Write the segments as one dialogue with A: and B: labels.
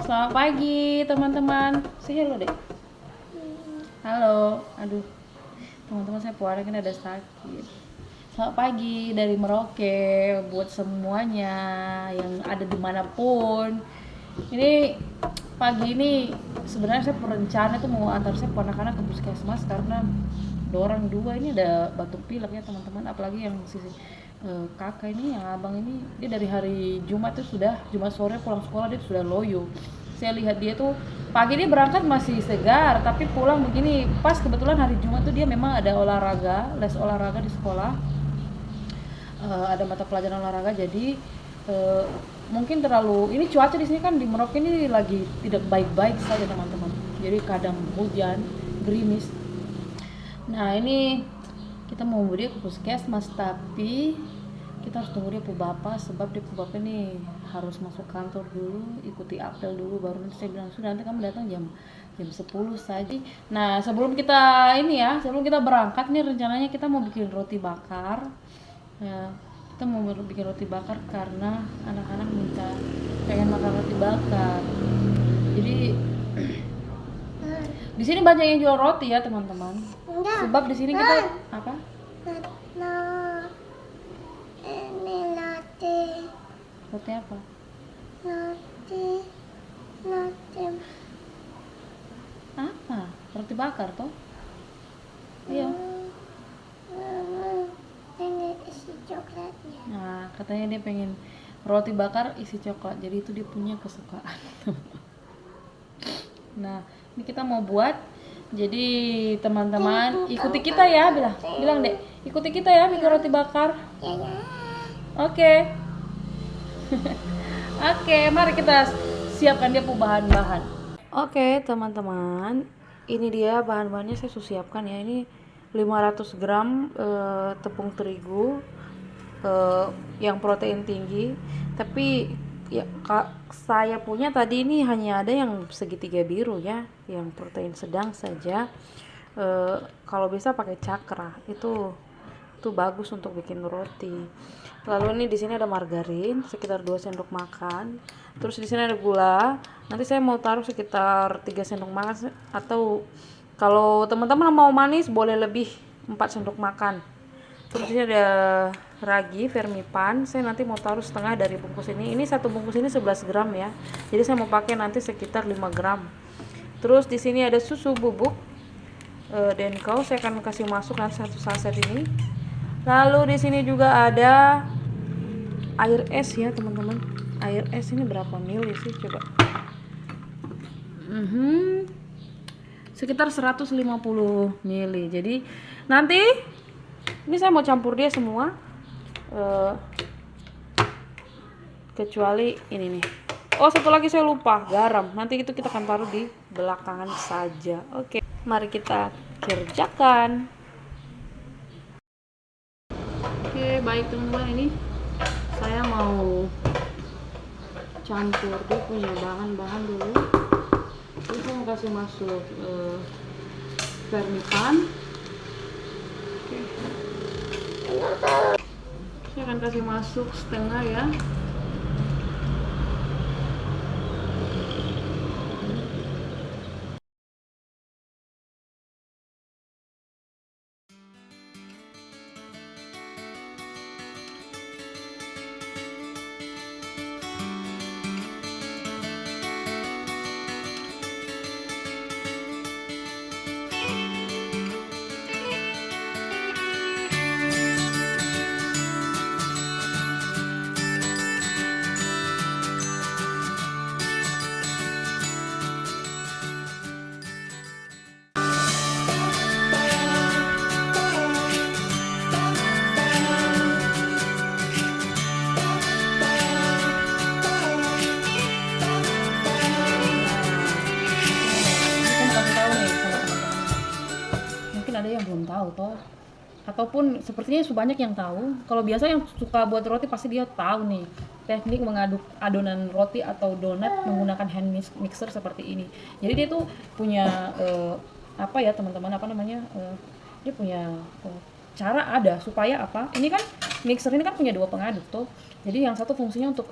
A: Selamat pagi teman-teman. Say hello deh. Halo. Aduh, teman-teman saya puara kan ada sakit. Selamat pagi dari Merauke buat semuanya yang ada dimanapun. Ini pagi ini sebenarnya saya berencana tuh mau antar saya anak-anak ke puskesmas karena dorang dua ini ada batuk pilek ya teman-teman. Apalagi yang sisi kakak ini, yang abang ini, dia dari hari Jumat tuh sudah Jumat sore pulang sekolah dia sudah loyo. Saya lihat dia tuh pagi dia berangkat masih segar, tapi pulang begini pas kebetulan hari Jumat tuh dia memang ada olahraga, les olahraga di sekolah. Ada mata pelajaran olahraga jadi mungkin terlalu ini cuaca di sini kan di Merauke ini lagi tidak baik-baik saja teman-teman. Jadi kadang hujan, gerimis. Nah ini kita mau bawa dia ke puskesmas tapi kita harus tunggu dia pu bapak sebab dia pu bapak ini harus masuk kantor dulu, ikuti apel dulu baru nanti saya bilang sudah nanti kamu datang jam jam 10 saja. Nah sebelum kita ini ya, sebelum kita berangkat nih rencananya kita mau bikin roti bakar. Ya, kita mau bikin roti bakar karena anak-anak minta pengen makan roti bakar. Jadi di sini banyak yang jual roti ya teman-teman. Sebab di sini kita apa?
B: Ini latte.
A: Roti apa?
B: Latte.
A: Apa? Roti bakar toh? Iya.
B: Ini isi coklatnya.
A: Nah, katanya dia pengen roti bakar isi coklat. Jadi itu dia punya kesukaan. Nah, ini kita mau buat. Jadi teman-teman ikuti kita ya, bilang deh, ikuti kita ya bikin roti bakar. Oke. Oke, mari kita siapkan dia bahan-bahan. Oke, teman-teman. Ini dia bahan-bahannya saya sudah siapkan ya. Ini 500 gram tepung terigu yang protein tinggi. Tapi ya saya punya tadi ini hanya ada yang segitiga biru ya, yang protein sedang saja. Kalau bisa pakai cakra itu bagus untuk bikin roti. Lalu ini di sini ada margarin sekitar 2 sendok makan. Terus di sini ada gula. Nanti saya mau taruh sekitar 3 sendok makan atau kalau teman-teman mau manis boleh lebih 4 sendok makan. Terus ini ada ragi vermipan. Saya nanti mau taruh setengah dari bungkus ini. Ini satu bungkus ini 11 gram ya. Jadi saya mau pakai nanti sekitar 5 gram. Terus di sini ada susu bubuk Denkau. Saya akan kasih masuk nanti satu saset ini. Lalu di sini juga ada air es ya teman-teman. Air es ini berapa mili sih coba? Sekitar 150 mili. Jadi nanti ini saya mau campur dia semua. Kecuali ini nih. Oh satu lagi saya lupa, garam. Nanti itu kita akan taruh di belakangan saja. Oke, mari kita kerjakan. Oke, baik teman-teman, ini saya mau campur dia punya bahan-bahan dulu. Terus saya mau kasih masuk vermipan. Oke. Saya akan kasih masuk setengah ya. Ada yang belum tahu toh, ataupun sepertinya banyak yang tahu. Kalau biasa yang suka buat roti pasti dia tahu nih teknik mengaduk adonan roti atau donat menggunakan hand mixer seperti ini. Jadi dia tuh punya apa ya teman-teman, apa namanya, dia punya cara ada supaya apa, ini kan mixer ini kan punya dua pengaduk tuh. Jadi yang satu fungsinya untuk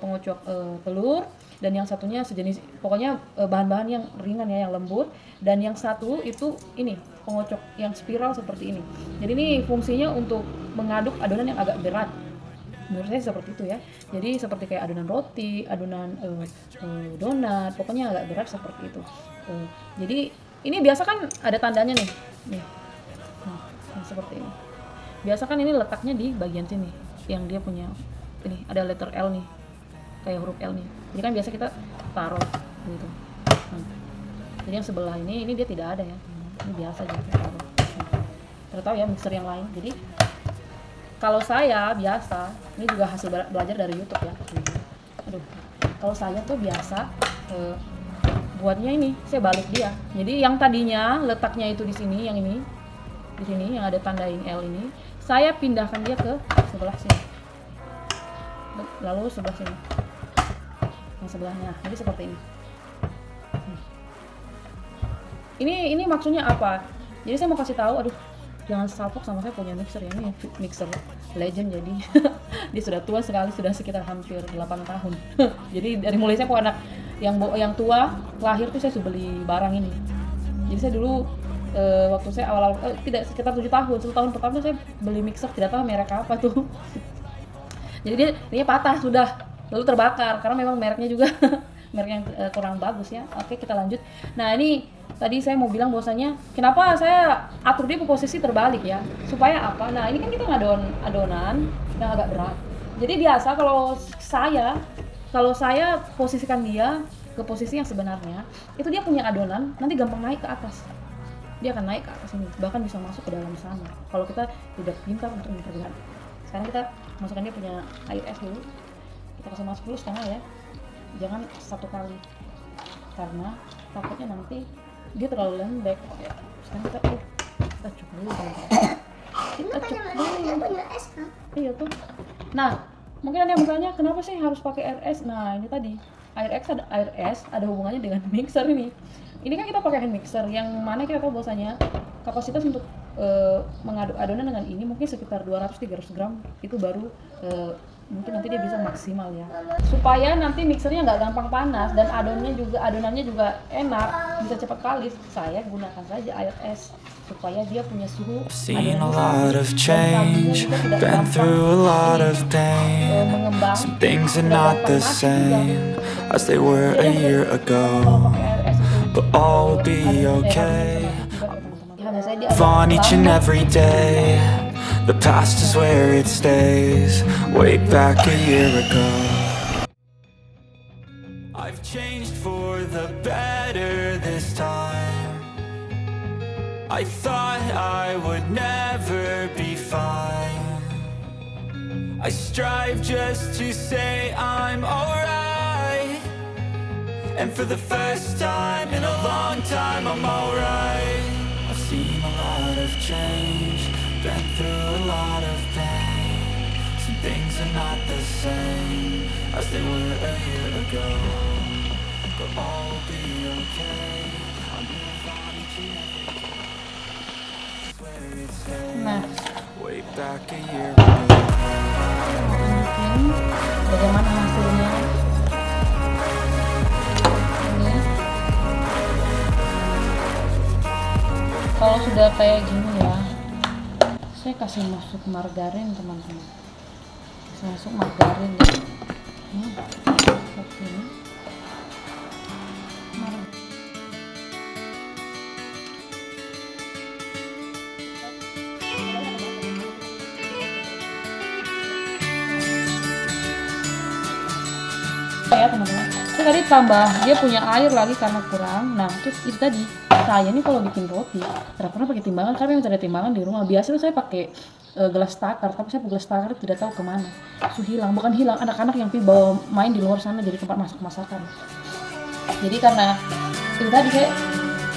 A: pengocok telur, dan yang satunya sejenis, pokoknya bahan-bahan yang ringan ya, yang lembut. Dan yang satu itu ini pengocok yang spiral seperti ini. Jadi ini fungsinya untuk mengaduk adonan yang agak berat. Menurut saya seperti itu ya. Jadi seperti kayak adonan roti, adonan donat, pokoknya agak berat seperti itu. Jadi ini biasa kan ada tandanya nih. Nah, seperti ini. Biasa kan ini letaknya di bagian sini, yang dia punya ini ada letter L nih, kayak huruf L nih. Jadi kan biasa kita taruh gitu. Jadi yang sebelah ini dia tidak ada ya. Ini biasa aja kita taruh. Tidak tahu ya mixer yang lain. Jadi kalau saya biasa, ini juga hasil belajar dari YouTube ya. Kalau saya tuh biasa buatnya ini, saya balik dia. Jadi yang tadinya letaknya itu di sini, yang ini, di sini yang ada tandain L ini, saya pindahkan dia ke sebelah sini. Lalu sebelah sini, yang sebelahnya. Jadi seperti ini. Ini maksudnya apa? Jadi saya mau kasih tahu, jangan salfok sama saya punya mixer ya, ini mixer legend. Jadi dia sudah tua sekali, sudah sekitar hampir 8 tahun. Jadi dari mulai saya punya anak yang tua lahir tuh saya sudah beli barang ini. Jadi saya dulu waktu saya awal-awal tidak, sekitar 7 tahun, 1 tahun pertama saya beli mixer, tidak tahu merek apa tuh. Jadi dia patah sudah, lalu terbakar karena memang mereknya juga merek yang kurang bagus ya. Oke, kita lanjut. Nah, ini tadi saya mau bilang bahwasanya kenapa saya atur dia posisi terbalik ya, supaya apa? Nah, ini kan kita ngadon adonan yang agak berat. Jadi biasa kalau saya posisikan dia ke posisi yang sebenarnya, itu dia punya adonan nanti gampang naik ke atas. Dia akan naik ke atas ini, bahkan bisa masuk ke dalam sana. Kalau kita tidak pintar untuk memperlihat. Sekarang kita masukkan dia punya air es dulu. Kita kasih masuk dulu setengah ya. Jangan satu kali. Karena takutnya nanti dia terlalu lembek. Sekarang kita cuk dulu teman-teman. Kita cuk dulu.
B: Punya es kan?
A: Iya tuh. Nah, mungkin ada yang bertanya kenapa sih harus pakai air es? Nah, ini tadi air es ada hubungannya dengan mixer ini. Ini kan kita pakai hand mixer yang mana kita tahu bahwasanya kapasitas untuk mengaduk adonan dengan ini mungkin sekitar 200-300 gram, itu baru mungkin nanti dia bisa maksimal ya. Supaya nanti mixernya nggak gampang panas dan adonannya juga enak, bisa cepat kalis, saya gunakan saja air es supaya dia punya suhu
C: Seen a lot of change, been through a lot of pain. Some things are not the same as they were a year ago, but all will be okay. On each and every day, the past is where it stays. Way back a year ago, I've changed for the better this time. I thought I would never be fine. I strive just to say I'm alright, and for the first time in a long time I'm alright. I've seen a lot of change, been through a lot of pain. Some things are not the same as they were a year ago, but all will be okay. I'll move on each and every day. Where it stays, way back a year ago.
A: Bagaimana hasilnya? Ini kalau sudah kayak gini ya, saya kasih masuk margarin teman-teman. Kasih masuk margarin ya. Seperti ini. Ya teman-teman, saya tadi tambah dia punya air lagi karena kurang. Nah terus itu tadi saya nih kalau bikin roti tidak pernah pakai timbangan karena memang tidak ada timbangan di rumah. Biasanya saya pakai gelas takar, tapi saya pakai gelas takar tidak tahu kemana. Hilang, bukan hilang, anak-anak yang bawa main di luar sana jadi tempat masak-masakan. Jadi karena itu tadi saya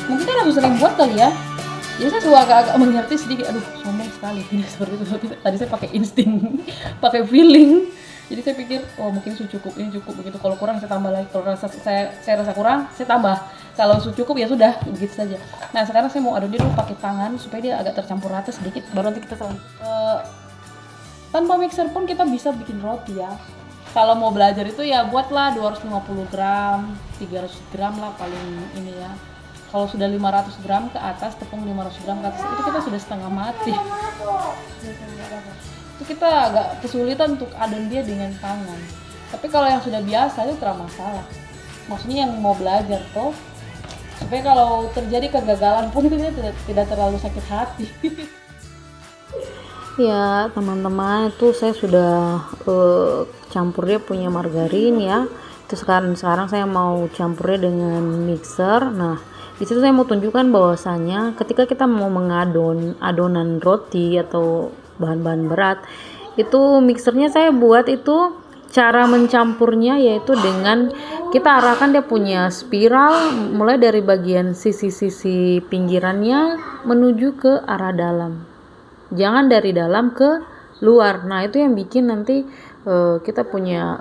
A: mungkin kan harus sering buat kali ya. Jadi saya suka agak mengerti sedikit. Aduh sombong sekali ini seperti itu. Tadi saya pakai insting, pakai feeling. Jadi saya pikir, oh mungkin suhu cukup, ini cukup begitu. Kalau kurang saya tambah lagi. Kalau saya rasa kurang, saya tambah. Kalau suhu cukup ya sudah, begitu saja. Nah sekarang saya mau aduk dia dulu pakai tangan supaya dia agak tercampur rata sedikit. Baru nanti kita Tanpa mixer pun kita bisa bikin roti ya. Kalau mau belajar itu ya buatlah 250 gram, 300 gram lah paling ini ya. Kalau sudah 500 gram ke atas, tepung 500 gram ke atas, itu kita sudah setengah mati. Itu kita agak kesulitan untuk adon dia dengan tangan. Tapi kalau yang sudah biasa itu tidak masalah. Maksudnya yang mau belajar toh, supaya kalau terjadi kegagalan pun itu dia tidak terlalu sakit hati.
D: Ya teman-teman, itu saya sudah campur dia punya margarin ya. Itu sekarang saya mau campurnya dengan mixer. Nah di situ saya mau tunjukkan bahwasanya ketika kita mau mengadon adonan roti atau bahan-bahan berat, itu mixernya saya buat itu cara mencampurnya yaitu dengan kita arahkan dia punya spiral mulai dari bagian sisi-sisi pinggirannya menuju ke arah dalam. Jangan dari dalam ke luar. Nah itu yang bikin nanti kita punya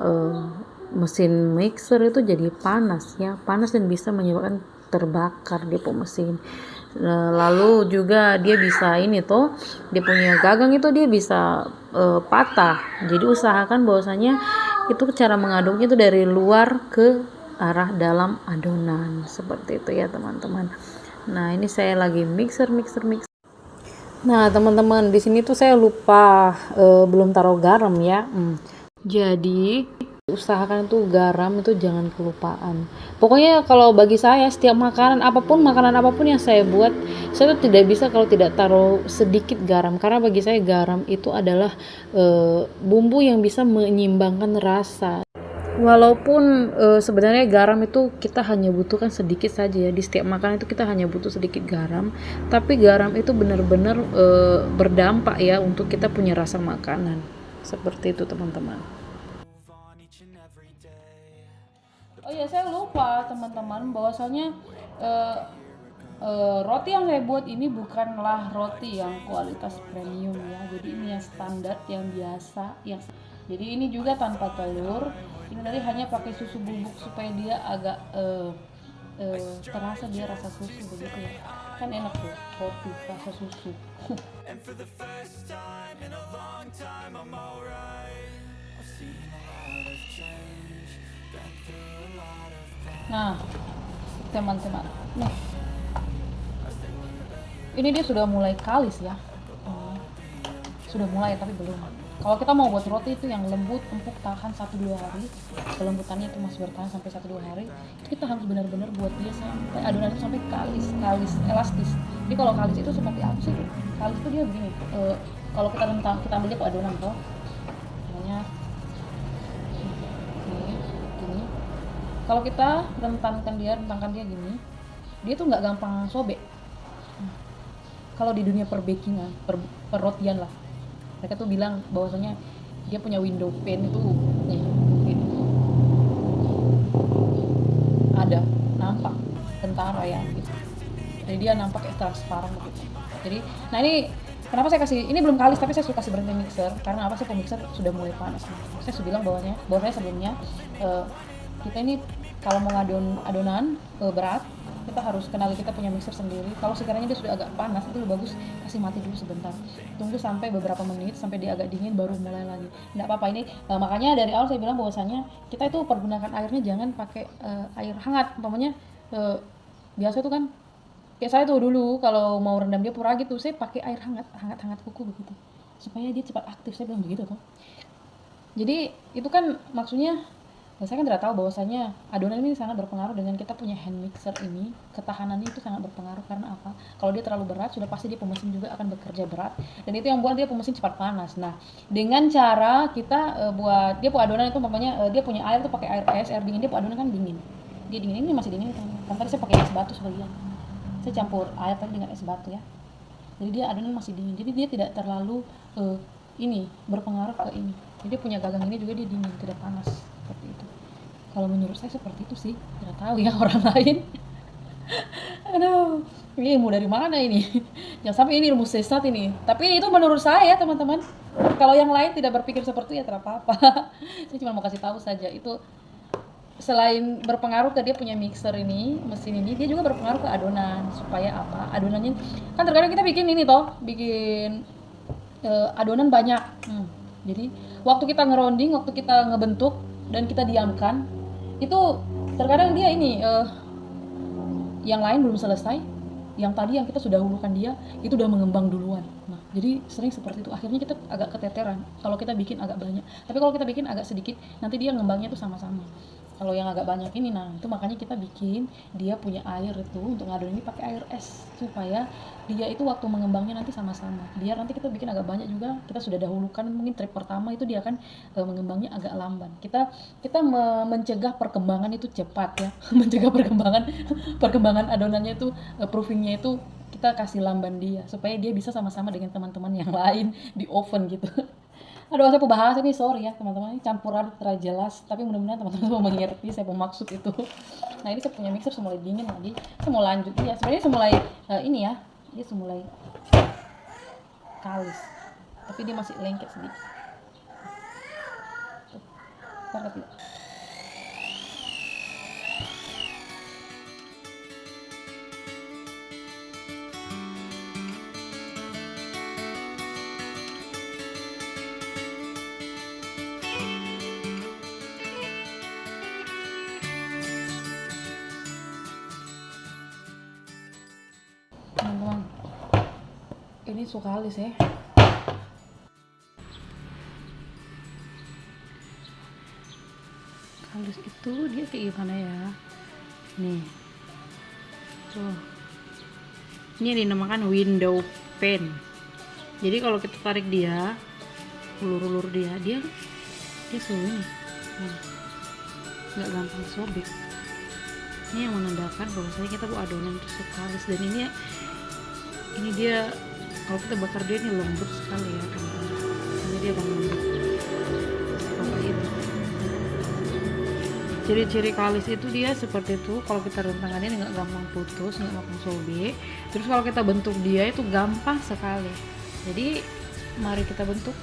D: mesin mixer itu jadi panas ya, panas dan bisa menyebabkan terbakar dia mesin. Lalu juga dia bisa ini tuh, dia punya gagang itu dia bisa patah. Jadi usahakan bahwasanya itu cara mengaduknya itu dari luar ke arah dalam adonan seperti itu ya teman-teman. Nah ini saya lagi mixer. Nah teman-teman, di sini tuh saya lupa belum taruh garam ya. Jadi usahakan tuh garam itu jangan kelupaan. Pokoknya kalau bagi saya setiap makanan apapun yang saya buat, saya tuh tidak bisa kalau tidak taruh sedikit garam. Karena bagi saya garam itu adalah bumbu yang bisa menyimbangkan rasa. Walaupun sebenarnya garam itu kita hanya butuhkan sedikit saja ya, di setiap makanan itu kita hanya butuh sedikit garam, tapi garam itu benar-benar berdampak ya untuk kita punya rasa makanan. Seperti itu teman-teman.
A: Oh iya, saya lupa teman-teman bahwasanya roti yang saya buat ini bukanlah roti yang kualitas premium ya. Jadi ini yang standar, yang biasa, jadi ini juga tanpa telur. Ini tadi hanya pakai susu bubuk supaya dia agak terasa dia rasa susu begitu ya. Kan enak tuh roti rasa susu. Nah teman-teman, nih ini dia sudah mulai kalis ya. Sudah mulai tapi belum. Kalau kita mau buat roti itu yang lembut, empuk, tahan 1-2 hari, kelembutannya itu masih bertahan sampai 1-2 hari, itu kita harus benar-benar buat dia sampai adonan itu sampai kalis, elastis. Jadi kalau kalis itu seperti apa sih? Kalis itu dia begini. Kalau kita ambil dia ke adonan toh, namanya gini. Kalau kita rentangkan dia gini, dia tuh nggak gampang sobek. Kalau di dunia perbakingan, perrotian lah, mereka tuh bilang bahwasanya dia punya window pane itu nih gini. Ada nampak tentara ya gitu. Jadi dia nampak kayak transparan gitu. Jadi nah ini kenapa saya kasih ini belum kalis tapi saya suka kasih berhenti mixer karena apa sih, pemixer sudah mulai panas. Saya sudah bilang bahwasanya sebelumnya kita ini kalau mau ngadon adonan berat, kita harus kenali kita punya mixer sendiri. Kalau sekiranya dia sudah agak panas, itu lebih bagus kasih mati dulu sebentar, tunggu sampai beberapa menit sampai dia agak dingin baru mulai lagi. Nggak apa-apa ini makanya dari awal saya bilang bahwasanya kita itu pergunakan airnya jangan pakai air hangat. Umpamanya biasa tuh kan kayak saya tuh dulu kalau mau rendam dia pura gitu, saya pakai air hangat kuku begitu supaya dia cepat aktif, saya bilang begitu tuh. Jadi itu kan maksudnya saya kan tidak tahu bahwasanya adonan ini sangat berpengaruh dengan kita punya hand mixer ini. Ketahanannya itu sangat berpengaruh karena apa? Kalau dia terlalu berat, sudah pasti dia pemesin juga akan bekerja berat dan itu yang buat dia pemesin cepat panas. Nah, dengan cara kita buat adonan itu umpamanya dia punya air tuh pakai air dingin, dia buat adonan kan dingin. Dia dingin ini masih dingin kan tadi saya pakai es batu sebagian. Saya campur air tadi dengan es batu ya. Jadi dia adonan masih dingin. Jadi dia tidak terlalu ini berpengaruh ke ini. Jadi punya gagang ini juga dia dingin, tidak panas seperti itu. Kalau menurut saya seperti itu sih, tidak tahu ya orang lain. Aduh, ini ilmu dari mana ini? Jangan sampai ini ilmu sesat ini. Tapi itu menurut saya teman-teman. Kalau yang lain tidak berpikir seperti itu ya tidak apa-apa. Saya cuma mau kasih tahu saja itu selain berpengaruh ke dia punya mixer ini, mesin ini, dia juga berpengaruh ke adonan. Supaya apa? Adonannya kan terkadang kita bikin ini toh, bikin adonan banyak. Jadi waktu kita ngeronding, waktu kita ngebentuk dan kita diamkan, itu terkadang dia ini yang lain belum selesai, yang tadi yang kita sudah hulukan dia itu udah mengembang duluan. Nah, jadi sering seperti itu. Akhirnya kita agak keteteran kalau kita bikin agak banyak. Tapi kalau kita bikin agak sedikit, nanti dia ngembangnya tuh sama-sama. Kalau yang agak banyak ini, nah itu makanya kita bikin dia punya air itu untuk ngadon ini pakai air es supaya dia itu waktu mengembangnya nanti sama-sama. Biar nanti kita bikin agak banyak juga, kita sudah dahulukan mungkin trip pertama itu dia akan mengembangnya agak lamban. Kita mencegah perkembangan itu cepat ya, mencegah perkembangan adonannya itu proofingnya itu kita kasih lamban dia supaya dia bisa sama-sama dengan teman-teman yang lain di oven gitu. Aduh, saya mau bahas ini, sorry ya teman-teman, ini campuran terlalu jelas, tapi mudah-mudahan teman-teman semua mengerti saya mau maksud itu. Nah, ini saya punya mixer sudah mulai dingin lagi, saya mau lanjut ya. Sebenarnya saya mulai ini ya, dia sudah mulai kalis, tapi dia masih lengket sedikit. Tuh, tidak. Teman-teman, ini sukalis ya. Kalis itu dia kayak gimana ya? Nih, tuh, ini dinamakan window pane. Jadi kalau kita tarik dia, ulur-ulur dia selalu ini, nggak gampang sobek. Ini yang menandakan bahwasanya kita buat adonan itu sukalis, dan ini dia kalau kita bakar dia ini lembut sekali ya teman-teman. Ini dia bang lembut seperti itu. Ciri-ciri kalis itu dia seperti itu. Kalau kita rentangannya ini nggak gampang putus, nggak gampang sobek. Terus kalau kita bentuk dia itu gampang sekali. Jadi mari kita bentuk.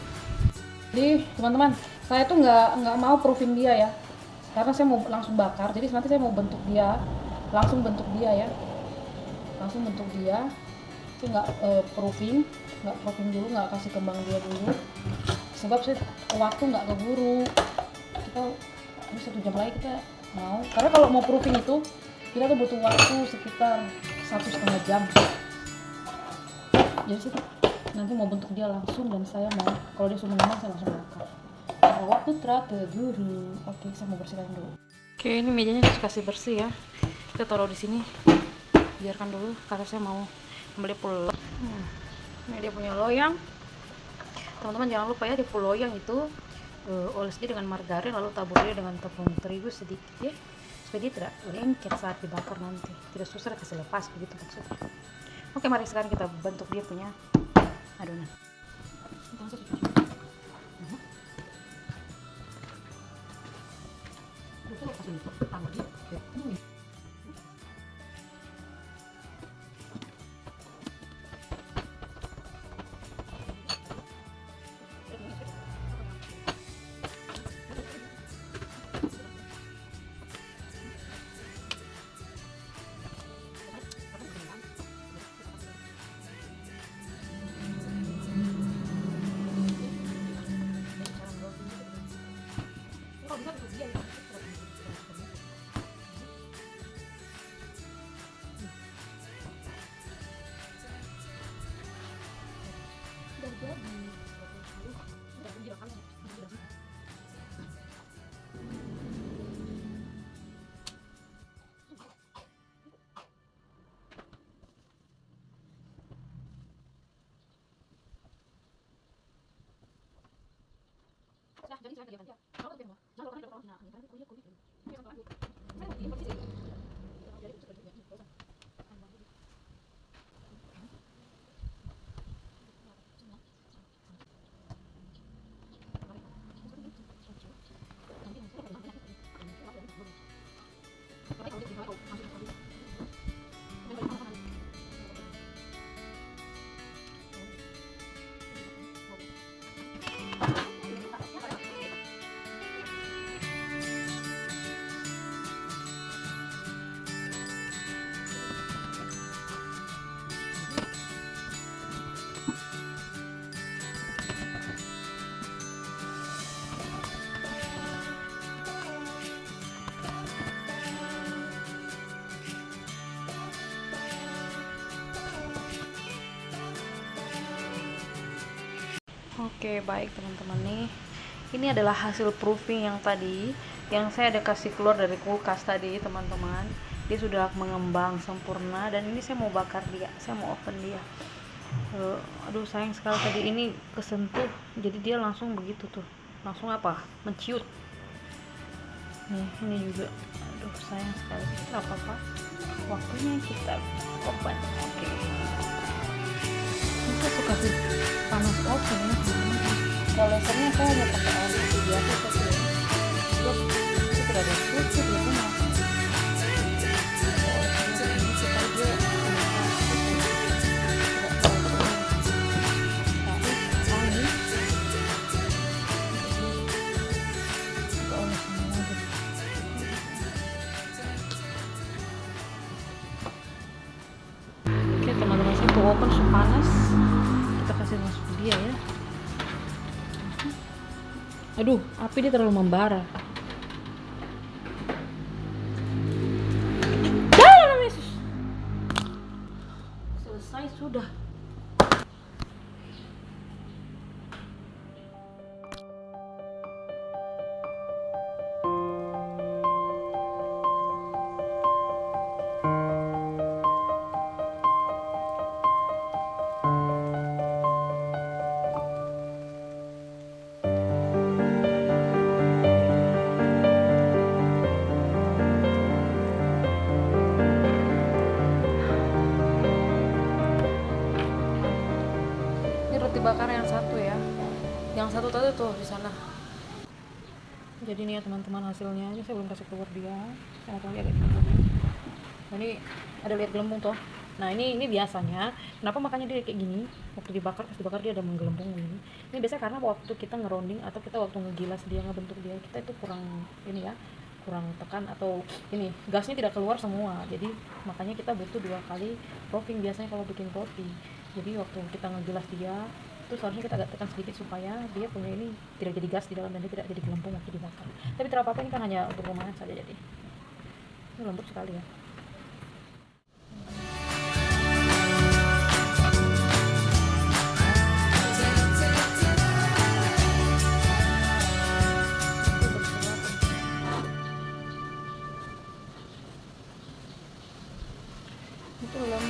A: Jadi teman-teman, saya tuh nggak mau proofing dia ya, karena saya mau langsung bakar. Jadi nanti saya mau bentuk dia, langsung bentuk dia ya, langsung bentuk dia. Itu nggak proofing dulu, nggak kasih kembang dia dulu, sebab saya waktu nggak keburu. Kita ini 1 jam lagi kita mau, karena kalau mau proofing itu kita tuh butuh waktu sekitar 1,5 jam. Jadi saya nanti mau bentuk dia langsung, dan saya mau kalau dia sudah menambah saya langsung bakar. Waktu terburu. Oke, saya mau bersihkan dulu. Oke, ini mejanya harus kasih bersih ya. Kita taruh di sini, biarkan dulu karena saya mau beli full. Ini dia punya loyang. Teman-teman jangan lupa ya, di full loyang itu oles dia dengan margarin, lalu tabur dia dengan tepung terigu sedikit ya, supaya dia tidak lengket saat dibakar nanti, tidak susah kasih lepas begitu maksudnya. Oke, mari sekarang kita bentuk dia punya adonan. Oke, baik teman-teman nih. Ini adalah hasil proofing yang tadi yang saya ada kasih keluar dari kulkas tadi, teman-teman. Dia sudah mengembang sempurna dan ini saya mau bakar dia. Saya mau oven dia. Aduh, sayang sekali tadi ini kesentuh. Jadi dia langsung begitu tuh. Langsung apa? Menciut. Nih, ini juga. Aduh, sayang sekali. Tidak apa-apa. Waktunya kita oven. Oke. Ini saya kasih panas oven ya. Kalau lasernya saya hanya pakai air putih biasa saja. Terus itu tidak ada susu biasanya. Oke teman-teman, saya tuh open panas. Kita kasih masuk dia ya. Aduh, api dia terlalu membara. Dalam Yesus. Selesai sudah. Roti bakar yang satu ya, yang satu tadi tuh di sana. Jadi nih ya teman-teman hasilnya, ini saya belum kasih keluar dia, saya mau lihat gelembungnya. Nah, ini ada lihat gelembung tuh. Nah ini biasanya, kenapa makanya dia kayak gini, waktu dibakar, pas dibakar dia ada menggelembung ini. Ini biasanya karena waktu kita ngeronding atau kita waktu ngegilas dia, ngebentuk dia, kita itu kurang ini ya, kurang tekan atau ini gasnya tidak keluar semua. Jadi makanya kita butuh 2 kali proofing biasanya kalau bikin roti. Jadi waktu kita ngegilas dia itu seharusnya kita agak tekan sedikit supaya dia punya ini tidak jadi gas di dalam dan dia tidak jadi gelembung waktu dibakar. Tapi tidak apa-apa, ini kan hanya untuk rumahan saja. Jadi ini lembut sekali ya. Itu lembut.